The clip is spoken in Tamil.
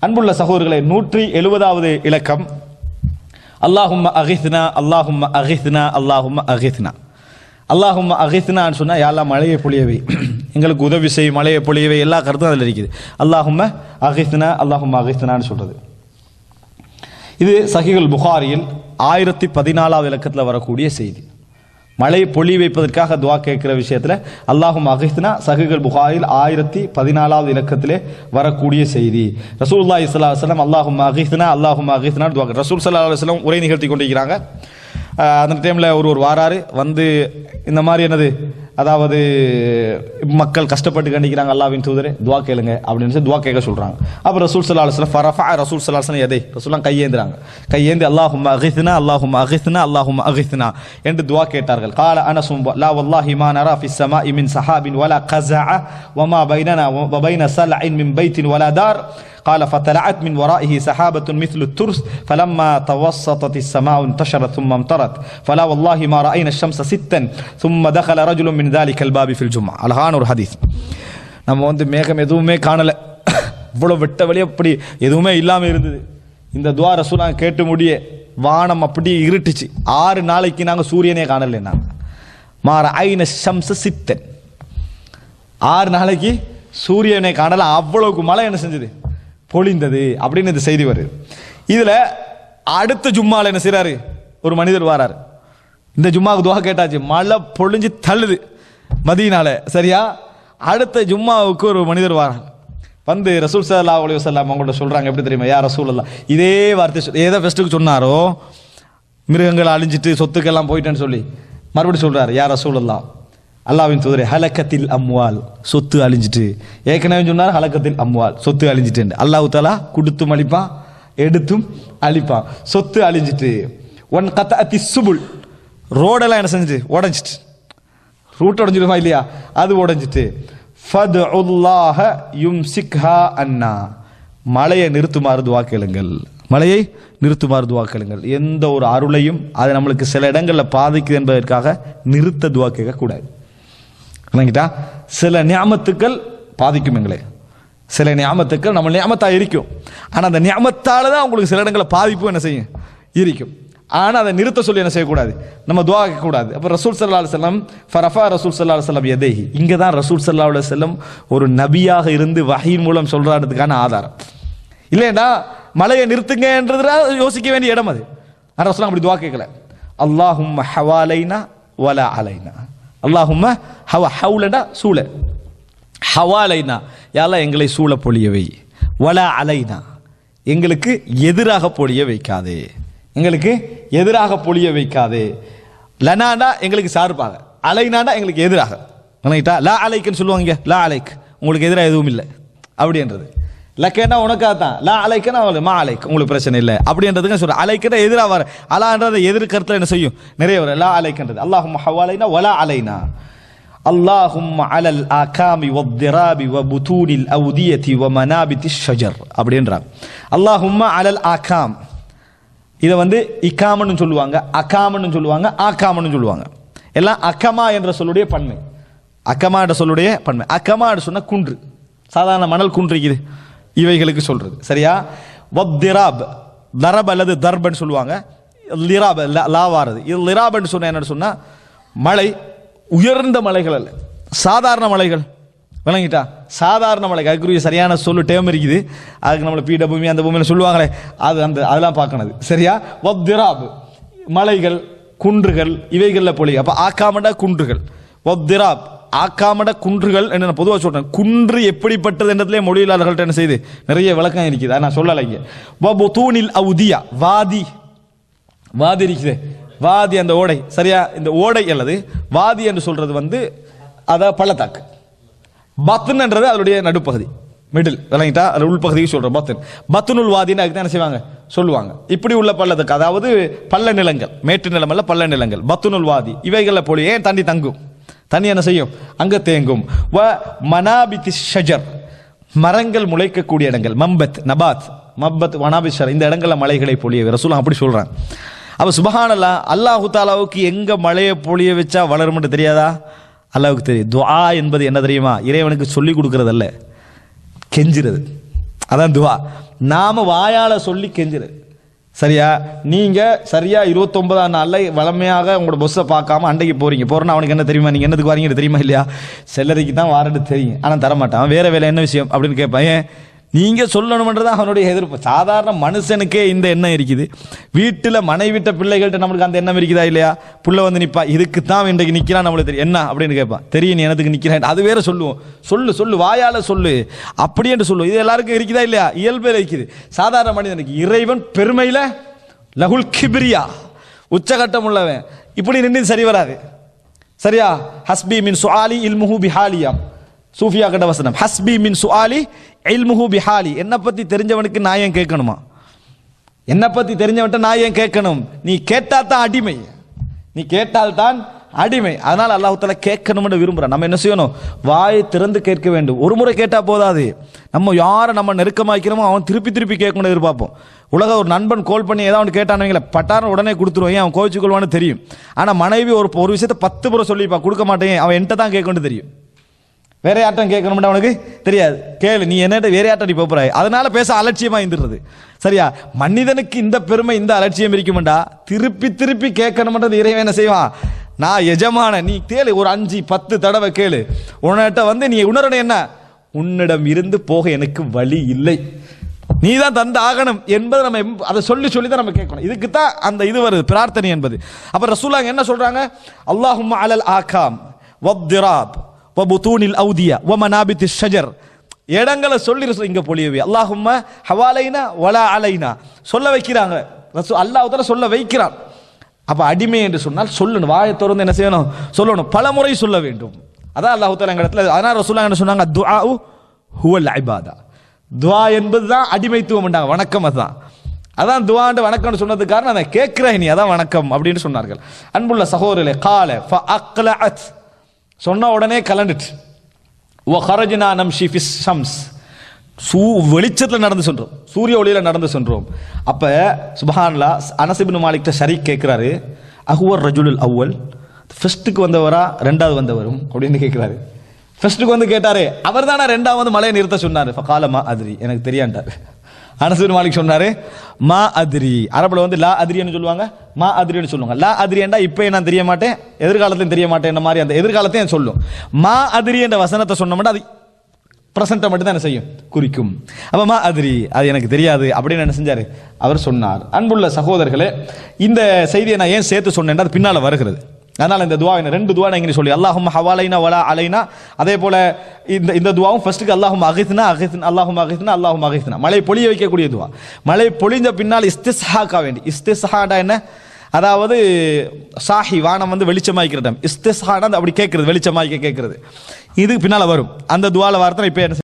அன்புள்ள சகோதரர்களே, 170வது இலக்கம் அல்லாஹும்ம அகித்னா அல்லாஹும்ம அகித்னா அல்லாஹும்ம அகித்னா. அல்லாஹும்ம அகித்னான்னு சொன்னால் யா அல்லாஹ் மழையை பொழியவை, எங்களுக்கு உதவி செய், மழையை பொழியவை, எல்லா கருத்தும் அதில் இருக்குது. அல்லாஹும்ம அகித்னா அல்லாஹும்ம அகித்னான்னு சொல்கிறது. இது சஹீஹுல் புகாரியில் 1014வது இலக்கத்தில் வரக்கூடிய செய்தி. மழை பொழி வைப்பதற்காக துவா கேட்கிற விஷயத்தில் அல்லாஹும்ம அகித்னா சஹீஹுல் புகாரியில் 1014வது இலக்கத்திலே வரக்கூடிய செய்தி. ரசூலுல்லாஹி ஸல்லல்லாஹு அலைஹி வஸல்லம் அல்லாஹும்ம அகித்னா அல்லாஹும்ம அகித்னா துவா. ரசூல் ஸல்லல்லாஹு அலைஹி வஸல்லம் உரை நிகழ்த்தி கொண்டிருக்கிறாங்க. அந்த டைமில் ஒரு வாராரு வந்து இந்த மாதிரி என்னது, அதாவது மக்கள் கஷ்டப்பட்டு கண்டிக்கிறாங்க, அல்லாஹ்வின் தூதரே துவா கேளுங்க அப்படின்னு சொல்லி துவா கேட்க சொல்கிறாங்க. அப்போ ரசூல் ஸல்லல்லாஹு அலைஹி வஸல்லம் ஃபரஃபா ரசூல் ஸல்லல்லாஹு அலைஹி வஸல்லம் எதை ரசூல்லாம் கையேந்துறாங்க. கையேந்தி அல்லாஹும்ம அகித்னா அல்லாஹும்ம அகித்னா அல்லாஹும்ம அகித்னா என்று துவா கேட்டார்கள். கால அனஸும் லா வல்லாஹி மா நரா ஃபிஸ் ஸமாஇ மின் ஸஹாபின் வலா கஸஅ வமா பைனனா வ பைன ஸல்இன் மின் பைத்தின் வலா தார். قال فطلعت من ورائه سحابة مثل الترس فلما توسطت السماء انتشرت ثم امطرت فلا والله ما رأينا الشمس ستا ثم دخل رجل من ذلك الباب في الجمعة. அழகான ஒரு ஹதீஸ். நம்ம வந்து மேகம் எதுவுமே காணலை, இவ்வளோ வெட்ட வழி அப்படி எதுவுமே இல்லாமல் இருந்தது. இந்த துவா ரசூலுல்லாஹ் கேட்டு முடிய வானம் அப்படி இருட்டுச்சு. 6 நாளைக்கு நாங்கள் சூரியனே காணலை. நாங்கள் மாற ஐன ஷம்ச சித்தன் 6 நாளைக்கு சூரியனை காணல, அவ்வளவுக்கு மழை என்ன செஞ்சது, பொழிந்தது அப்படின்னு இந்த செய்தி வருது. இதுல அடுத்த ஜும்மால என்ன செய்யறாரு, ஒரு மனிதர் வராரு. இந்த ஜும்மாவுக்கு துவா கேட்டாச்சு, மழை பொழிஞ்சு தள்ளுது மதீனால, சரியா? அடுத்த ஜும்மாவுக்கு ஒரு மனிதர் வரார். வந்து ரசூல் ஸல்லல்லாஹு அலைஹி வஸல்லம் அவங்கள்ட்ட சொல்றாங்க, எப்படி தெரியுமா, யா ரசூலல்லாஹ், இதே வார்த்தை ஏதோ ஃபெஸ்ட்டுக்கு சொன்னாரோ, மிருகங்கள் அழிஞ்சிட்டு சொத்துக்கெல்லாம் போயிட்டேன்னு சொல்லி மறுபடியும் சொல்றாரு, யா ரசூலல்லாஹ், அல்லாஹ்வின் தூதரே, ஹலக்கத்தில் அம்வால், சொத்து அழிஞ்சிட்டு. ஏற்கனவே சொன்னார் ஹலக்கத்தில் அம்வால், சொத்து அழிஞ்சிட்டு. அல்லாஹ் தஆலா கொடுத்தும் அழிப்பான், எடுத்தும் அழிப்பான். சொத்து அழிஞ்சிட்டு. ஒன் கத்தஅத்தி சுபுல், ரோடெல்லாம் என்ன செஞ்சுட்டு உடஞ்சிட்டு, ரூட் உடஞ்சிடுமா இல்லையா, அது உடஞ்சிட்டு. ஃபதுல்லாஹ யும்சிக்ஹா அன்னா, மழையை நிறுத்துமாறு துவா கேளுங்கள், மழையை நிறுத்துமாறு துவா கேளுங்கள். எந்த ஒரு அருளையும் அது நம்மளுக்கு சில இடங்களில் பாதிக்குது என்பதற்காக நிறுத்த துவா கேட்கக்கூடாது. இல்லைங்கிட்டா, சில நியாமத்துக்கள் பாதிக்கும் எங்களே, சில நியாமத்துக்கள் நம்ம நியாமத்தாக இருக்கும். ஆனால் அந்த நியாமத்தால் தான் உங்களுக்கு சில இடங்களில் பாதிப்பு என்ன செய்யும், இருக்கும். ஆனால் அதை நிறுத்த சொல்லி என்ன செய்யக்கூடாது, நம்ம துவா கேட்கக்கூடாது. அப்போ ரசூல் ஸல்லல்லாஹு அலைஹி வஸல்லம் ஃபரஃபா ரசூல் ஸல்லல்லாஹு அலைஹி வஸல்லம் யதைஹி, இங்கே தான் ரசூல் ஸல்லல்லாஹு அலைஹி வஸல்லம் ஒரு நபியாக இருந்து வஹீன் மூலம் சொல்றாதுக்கான ஆதாரம். இல்லைன்னா மழையை நிறுத்துங்கன்றதுல யோசிக்க வேண்டிய இடம் அது. ஆனால் ரசூல் அப்படி துவா கேட்கல. அல்லாஹும்ம ஹவாலைனா வலா அலைனா, அல்லாஹும்ம ஹவுலனா சூழ, ஹவாலைனா யாரெல்லாம் எங்களை சூழ பொழியவை, வலா அலைனா எங்களுக்கு எதிராக பொழிய வைக்காதே, எங்களுக்கு எதிராக பொழிய வைக்காதே. லனாண்டா எங்களுக்கு சார்பாக, அலைனாண்டா எங்களுக்கு எதிராக. லா அலைக்குன்னு சொல்லுவாங்க, லா அலைக் உங்களுக்கு எதிராக எதுவும் இல்லை அப்படின்றது. லக்கேன்னா உனக்காக தான், லா அலைக்கனா மா அலைக் உங்களுக்கு பிரச்சனை இல்லை அப்படின்றதுங்க சொல்ற. அலைக்கனா எதிராக வர, அலான்றதை எதிர்கருத்தில் என்ன செய்யும், நிறைய வர. லா அலைக்கன்றது அல்லாஹும்ம ஹவாலைனா வலா அலைனா. அல்லாஹும்ம அலல் ஆகாமி வத்திராபி வபுதூனில் அவுதியதி வமனாபிதி ஷஜர் அப்படின்றாங்க. அல்லாஹும்ம அலல் ஆகாம், இதை வந்து இக்காமன்னு சொல்லுவாங்க, அகாமன்னு சொல்லுவாங்க, ஆகாமன்னு சொல்லுவாங்க. எல்லாம் அகமா என்ற சொல்லுடைய பன்மை, அகமா என்ற சொல்லுடைய பன்மை. அகமா என்று சொன்ன குன்று, சாதாரண மணல் குன்று இருக்குது, இவைகளுக்கு சொல்றது, சரியா? வத்திராப், தரப் அல்லது தர்பன்னு சொல்லுவாங்க. லிராப் லாவாரது. இது லிராப்னு சொன்ன என்னன்னு சொன்னா, மலை உயர்ந்த மலைகள் அல்ல, சாதாரண மலைகள். விளங்கிட்டா, சாதாரண மலை, அதுக்குரிய சரியான சொல்லு டேம் இருக்குது. அதுக்கு நம்மளை பீட பூமி அந்த பூமியில் சொல்லுவாங்களே, அது அந்த அதெல்லாம் பார்க்கணுது, சரியா? வத்திராப் மலைகள், குன்றுகள், இவைகளில் பொழி. அப்போ ஆக்காமடா குன்றுகள், வத்திராப் ஆக்காமட குன்றுகள் என்று நான் பொதுவாக சொல்றேன். குன்று எப்படிப்பட்டது என்றதுலேயே மொழியியலாளர்கள்ட்ட என்ன செய்யுது, நிறைய விளக்கம் இருக்குது, நான் சொல்லலைங்க. வபுதூனில் அவுதியா, வாதி, வாதி இருக்குது, வாதி அந்த ஓடை, சரியா? இந்த ஓடை அல்லது வாதி என்று சொல்றது வந்து அத பள்ளத்தாக்கு. பத்ன்ன்றது அதனுடைய நடுப்பகுதி, மிடில், விளங்கிட்டா, அது உள்பகுதிக்கு சொல்ற பத்ன். பத்னுல் வாதின்னு அதுக்கு என்ன செய்வாங்க சொல்லுவாங்க. இப்படி உள்ள பள்ளத்துக்கு, அதாவது பள்ள நிலங்கள், மேட்டு நிலம் அல்ல பள்ள நிலங்கள், பத்னுல் வாதி. இவைகளில் போய் ஏன் தண்ணி தங்கும், தண்ணி என்ன செய்யும், அங்க தேங்கும். வ மனாபிதி ஷஜர், மரங்கள் முளைக்கக்கூடிய இடங்கள், மம்பத் நபாத், மப்பத் வனாபித் ஷர், இந்த இடங்கள்ல மலைகளை பொழிய ரசூல் அப்படி சொல்றாங்க. அப்ப சுபஹானல்லாஹ், அல்லாஹு தாலாவுக்கு எங்க மழையை பொழிய வச்சா வளரும்னு தெரியாதா? அல்லாஹ்வுக்கு தெரியும். துஆ என்பது என்ன தெரியுமா, இறைவனுக்கு சொல்லிக் கொடுக்கறது அல்ல, கெஞ்சுறது. அதான் துவா. நாம வாயால சொல்லி கெஞ்சுறது. சரியா? நீங்க சரியா 29ஆம் நாள்ல வளமையாக உங்களோட பொஸ்ஸை பார்க்காம அண்டைக்கு போறேன்னா அவனுக்கு என்ன தெரியுமா, நீங்க என்னதுக்கு வாரீங்க தெரியுமா இல்லையா? செல்லறைக்கு தான் வாரது தெரியும், ஆனா தரமாட்டான். வேற வேலை என்ன விஷயம் அப்படின்னு கேட்பான். ஏன்? நீங்க சொல்லணும்ன்றது அவனுடைய எதிர்ப்பு. சாதாரண மனுஷனுக்கே இந்த எண்ணம் இருக்குது. வீட்டில் மனைவிட்ட பிள்ளைகள்கிட்ட நம்மளுக்கு அந்த எண்ணம் இருக்குதா இல்லையா? புள்ள வந்து நிப்பா, இதுக்கு தான் இன்றைக்கு நிற்கிறான், நம்மளுக்கு தெரியும் என்ன அப்படின்னு கேட்பான். தெரியும் நீ எனத்துக்கு நிற்கிறேன், அது வேற சொல்லுவோம். சொல்லு வாயால சொல்லு அப்படி என்று சொல்லுவோம். இது எல்லாருக்கும் இருக்குதா இல்லையா? இயல்பில் இருக்குது. சாதாரண மனிதனுக்கு இறைவன் பெருமையில லகுல் கிப்ரியா, உச்சகட்டம் உள்ளவன், இப்படி நின்று சரி வராது. சரியா? ஹஸ்பி மின் சுஆலி இல்முஹு பிஹாலியாம், சூஃபியா கட்ட வசனம். ஹஸ்பி மின் சுஆலி இல்முஹு பிஹாலி, என்ன பத்தி தெரிஞ்சவனுக்கு நான் ஏன் கேட்கணுமா? என்ன பத்தி தெரிஞ்சவன்ட்ட நான் ஏன் கேட்கணும்? நீ கேட்டால் தான் அடிமை, நீ கேட்டால் தான் அடிமை. அதனால அல்லாஹ் தஆலா கேட்கணும்னு விரும்புறான். நம்ம என்ன செய்யணும்? வாயை திறந்து கேட்க வேண்டும். ஒரு முறை கேட்டா போதாது. நம்ம யாரை நம்ம நெருக்கமாக்கிறோமோ அவன் திருப்பி திருப்பி கேட்கணும் எதிர்பார்ப்போம். உலக ஒரு நண்பன் கால் பண்ணி ஏதாவது கேட்டானுங்களே பட்டாரம் உடனே கொடுத்துருவோம், ஏன் அவன் கோவிச்சு கொள்வான்னு தெரியும். ஆனா மனைவி ஒரு விஷயத்தை 10 முறை சொல்லிப்பா, கொடுக்க மாட்டேன், அவன் என்கிட்ட தான் கேட்கணும்னு தெரியும். வேற யார்ட்டும் கேட்கணும்னு அவனுக்கு தெரியாது. கேளு, நீ என்னட்ட வேற யார்ட்ட நீ போறாய், அதனால பேச அலட்சியமா இருந்துருது. சரியா? மனிதனுக்கு இந்த பெருமை இந்த அலட்சியம் இருக்குமெண்டா திருப்பி திருப்பி கேட்கணும்ன்றது இறைவன் என்ன செய்வான்? நான் எஜமான, நீ கேளு, ஒரு 5-10 தடவை கேளு. உன்னிட்ட வந்து நீ உணரணும் என்ன, உன்னிடம் இருந்து போக எனக்கு வழி இல்லை, நீ தான் தந்து ஆகணும் என்பதை நம்ம அதை சொல்லி சொல்லி தான் நம்ம கேட்கணும். இதுக்கு தான் அந்த இது வருது, பிரார்த்தனை என்பது. அப்ப ரசூலுல்லாஹ் என்ன சொல்றாங்க? அல்லாஹும்ம அலல் ஆகாம் வத்திராப் வபுதூனில் அவுதியா வமனாபித்திஷ் ஷஜர், இடங்களை சொல்லி இங்க பொழியவே. அல்லாஹும்ம ஹவாலைனா வலா அலைனா சொல்ல வைக்கிறாங்க. அல்லாஹ் தஆலா சொல்ல வைக்கிறான். அப்ப அடிமை என்று சொன்னால் சொல்லணும், வாயை திறந்து என்ன செய்யணும்? சொல்லணும், பல முறை சொல்ல வேண்டும். அதான் அல்லாஹ் தஆலா எங்க இடத்துல. அதனால ரசூலுல்லாஹ் என்ன சொன்னாங்க? துஆஉ ஹுவல் இபாதா, துஆ என்பதுதான் அடிமைத்துவம் என்றாங்க, வணக்கம். அதுதான் அதான் துஆண்டு வணக்கம்னு சொன்னதுக்கு காரணம் அதை கேட்கிறேன் நீ, அதான் வணக்கம் அப்படின்னு சொன்னார்கள். அன்புள்ள சகோதரர்களே, கால ஃபஅக்லஅத், சொன்ன உடனே கலண்டுட்டு, வஹரஜ்னா நம்ஷி ஃபிஸ் ஷம்ஸ், வெளிச்சத்தில் நடந்து சென்றோம், சூரிய ஒளியில நடந்து சென்றோம். அப்ப சுப்ஹானல்லாஹ், அனஸ் இப்னு மாலிக் ஷரீக் கேட்கிறாரு, அஹுவர் ரஜுலுல் அவ்வல், ஃபர்ஸ்ட்டுக்கு வந்தவரா ரெண்டாவது வந்தவரும் அப்படின்னு கேட்கிறாரு. ஃபர்ஸ்ட்டுக்கு வந்து கேட்டாரு, அவர் தானே ரெண்டாவது மலையை நிறுத்த சொன்னாரு. ஃபகால மா அத்ரி, எனக்கு தெரியாண்டாரு. அனஸ் இப்னு மாலிக் சொன்னாரு, மா அத்ரி. அரபுல வந்து லா அத்ரின்னு சொல்லுவாங்க, மா அத்ரின்னு சொல்லுவாங்க. லா அத்ரி என்றா இப்போ நான் தெரிய மாட்டேன், எதிர்காலத்தையும் தெரிய மாட்டேன், என்ன மாதிரி அந்த எதிர்காலத்தையும் சொல்லும். மா அத்ரி என்ற வசனத்தை சொன்னோம்னா அது பிரசன்ட்டை மட்டும் தான் என்ன செய்யும், குறிக்கும். அப்ப மா அத்ரி, அது எனக்கு தெரியாது அப்படின்னு என்ன செஞ்சாரு, அவர் சொன்னார். அன்புள்ள சகோதரர்களே, இந்த செய்தியை நான் ஏன் சேர்த்து சொன்னேன், அது பின்னால வருகிறது. அதனால இந்த துவா ரெண்டு துவா நான் இங்கே சொல்லி, அல்லாஹும்ம ஹவாலைனா வலா அலைனா. அதே போல இந்த துவாவும் ஃபர்ஸ்ட்டுக்கு அல்லாஹும்ம அகித்னா அகித்னா, அல்லாஹும்ம அகித்னா அல்லாஹும்ம அகித்னா, மழை பொழிய வைக்கக்கூடிய துவா. மழை பொழிஞ்ச பின்னால் இஸ்திஸ்ஹாக்கா வேண்டி. இஸ்திஸ்ஹாடா என்ன, அதாவது சாஹி, வானம் வந்து வெளிச்சமாய்க்கிற டைம். இஸ்திஸ்ஹாடா அப்படி கேட்கறது, வெளிச்சமாய்க்க கேட்கறது. இதுக்கு பின்னால வரும் அந்த துவால வார்த்தை. இப்போ என்ன